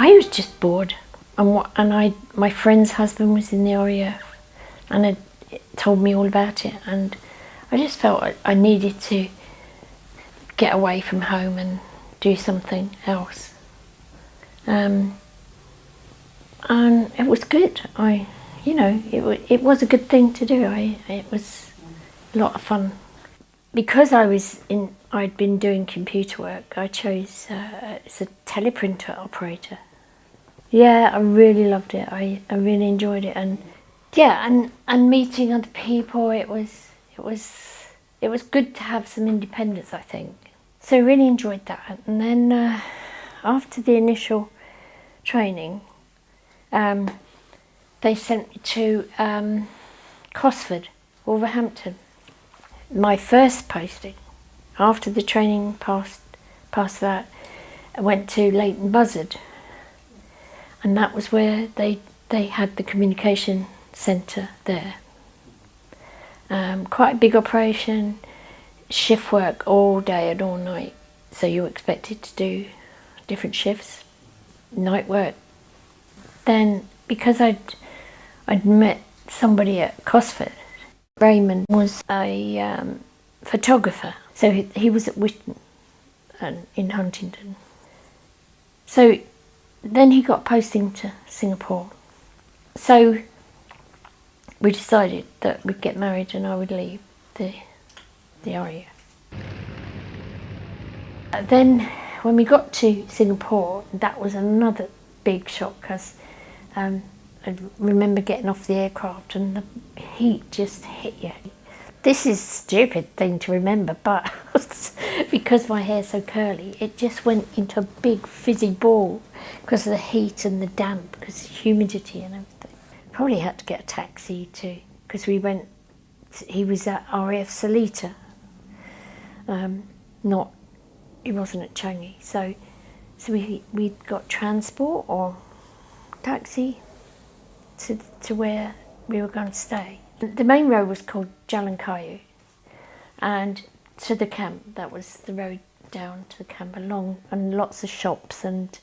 I was just bored, and my friend's husband was in the RAF, and had told me all about it, and I just felt I needed to get away from home and do something else. And it was good. It was a good thing to do. It was a lot of fun. Because I'd been doing computer work, I chose as a teleprinter operator. Yeah, I really loved it. I really enjoyed it, and yeah, and meeting other people. It was good to have some independence, I think. So I really enjoyed that. And then after the initial training, they sent me to Cosford, Wolverhampton. My first posting, after the training past that, I went to Leighton Buzzard, and that was where they had the communication centre there. Quite a big operation, shift work all day and all night, so you were expected to do different shifts, night work. Then, because I'd met somebody at Cosford, Raymond was a photographer, so he was at Whitton in Huntingdon. So then he got posting to Singapore. So we decided that we'd get married and I would leave the RAF. Then when we got to Singapore, that was another big shock, because I remember getting off the aircraft and the heat just hit you. This is a stupid thing to remember, but because my hair's so curly, it just went into a big fizzy ball because of the heat and the damp, because of the humidity and everything. Probably had to get a taxi too, because he was at RAF Seletar, he wasn't at Changi. So we got transport or taxi to where we were going to stay. The main road was called Jalan Kayu, and to the camp, that was the road down to the camp, along, and lots of shops and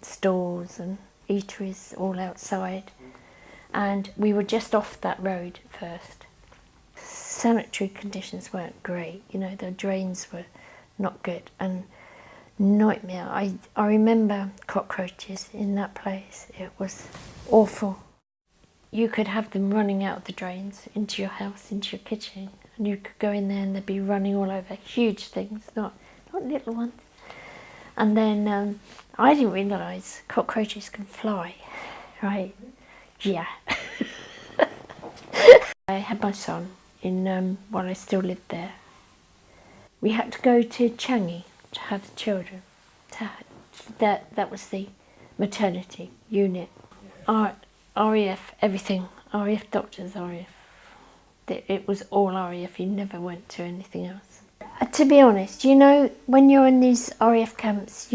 stores and eateries all outside. And we were just off that road first. Sanitary conditions weren't great, the drains were not good, and nightmare. I remember cockroaches in that place. It was awful. You could have them running out of the drains into your house, into your kitchen, and you could go in there and they'd be running all over. Huge things, not little ones. And then I didn't realise cockroaches can fly, right? Yeah. I had my son while I still lived there. We had to go to Changi to have the children. That was the maternity unit. RAF, everything. RAF doctors, RAF. It was all RAF. You never went to anything else. To be honest, when you're in these RAF camps,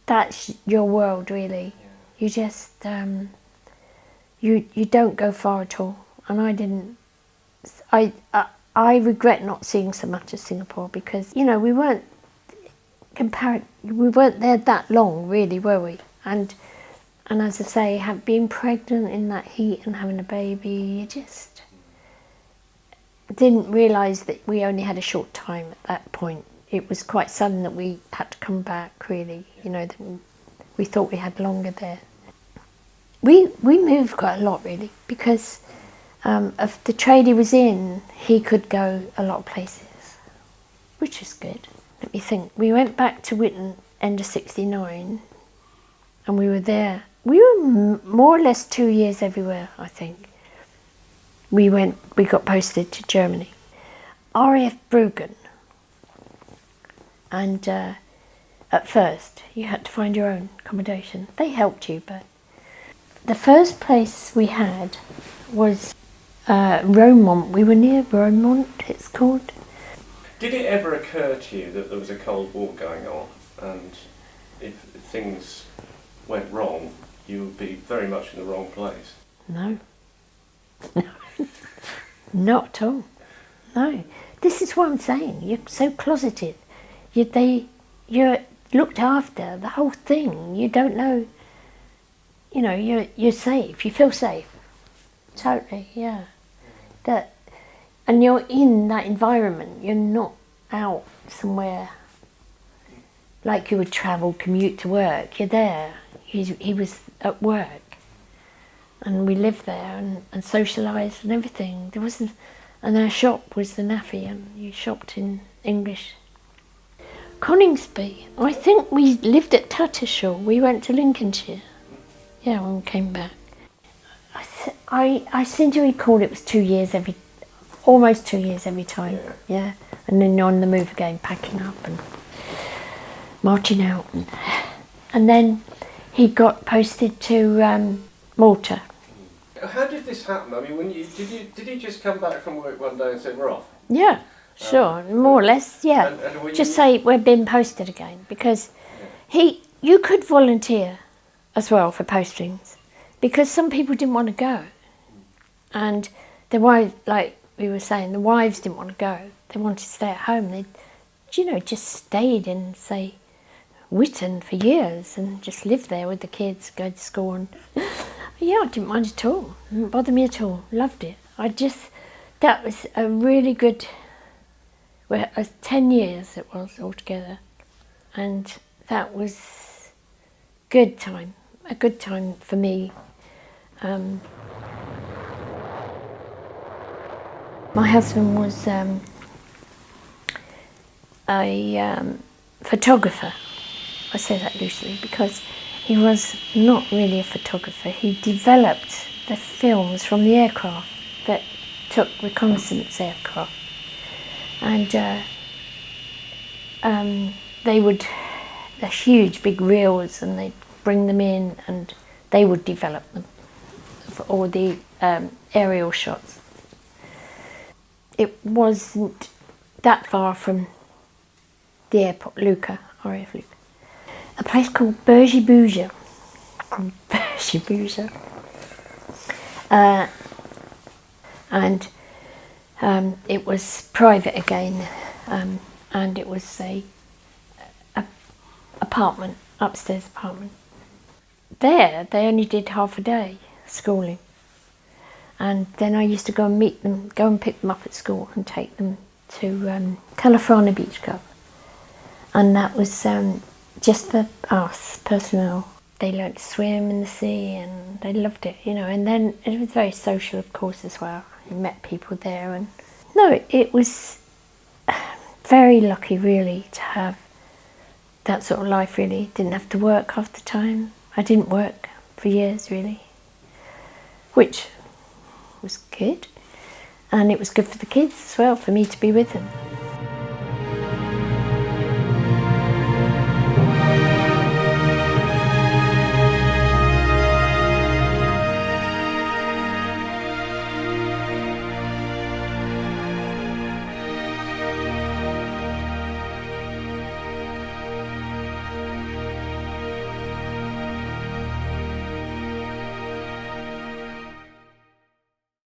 that's your world, really. You just, you don't go far at all. And I didn't. I regret not seeing so much of Singapore, because, we weren't there that long, really, were we? And as I say, being pregnant in that heat and having a baby, you just didn't realise that we only had a short time at that point. It was quite sudden that we had to come back, really. That we thought we had longer there. We moved quite a lot, really, because of the trade he was in, he could go a lot of places, which is good. Let me think. We went back to Whitton end of '69, and we were there. We were more or less 2 years everywhere, I think. We got posted to Germany, RAF Bruggen, and at first you had to find your own accommodation. They helped you, but the first place we had was Romont. We were near Romont, it's called. Did it ever occur to you that there was a Cold War going on, and if things went wrong, you would be very much in the wrong place? No. Not at all. No. This is what I'm saying. You're so closeted. You're looked after, the whole thing. You don't know, you know, you're safe, you feel safe. Totally, yeah. That, and you're in that environment, you're not out somewhere like you would travel, commute to work. You're there. He was at work, and we lived there and socialised and everything. There wasn't, and our shop was the NAFI, and you shopped in English. Coningsby. I think we lived at Tattershall. We went to Lincolnshire. Yeah, when we came back. I seem to recall it was 2 years almost 2 years every time. Yeah, and then on the move again, packing up and marching out, and then he got posted to Malta. How did this happen? I mean, did you just come back from work one day and say we're off? Yeah, sure, more or less. Yeah, and just say we're being posted again, because you could volunteer as well for postings, because some people didn't want to go, and the wives, like we were saying, the wives didn't want to go. They wanted to stay at home. They, just stayed in, say, Whitton for years and just lived there with the kids, go to school. And yeah, I didn't mind at all. It didn't bother me at all. Loved it. That was a really good, 10 years it was altogether. And that was a good time for me. My husband was a photographer. I say that loosely because he was not really a photographer. He developed the films from the aircraft that took reconnaissance aircraft, and they're huge big reels, and they'd bring them in and they would develop them for all the aerial shots. It wasn't that far from the airport, Lucca, RAF Lucca. A place called Bergy-Bouger. And it was private again, and it was a apartment, upstairs apartment. There, they only did half a day schooling, and then I used to go and meet them, go and pick them up at school and take them to Califrana Beach Club, and that was just for us, personnel. They learnt to swim in the sea and they loved it, and then it was very social, of course, as well. You met people there, and no, it was very lucky really to have that sort of life. Really didn't have to work half the time. I didn't work for years really, which was good, and it was good for the kids as well, for me to be with them.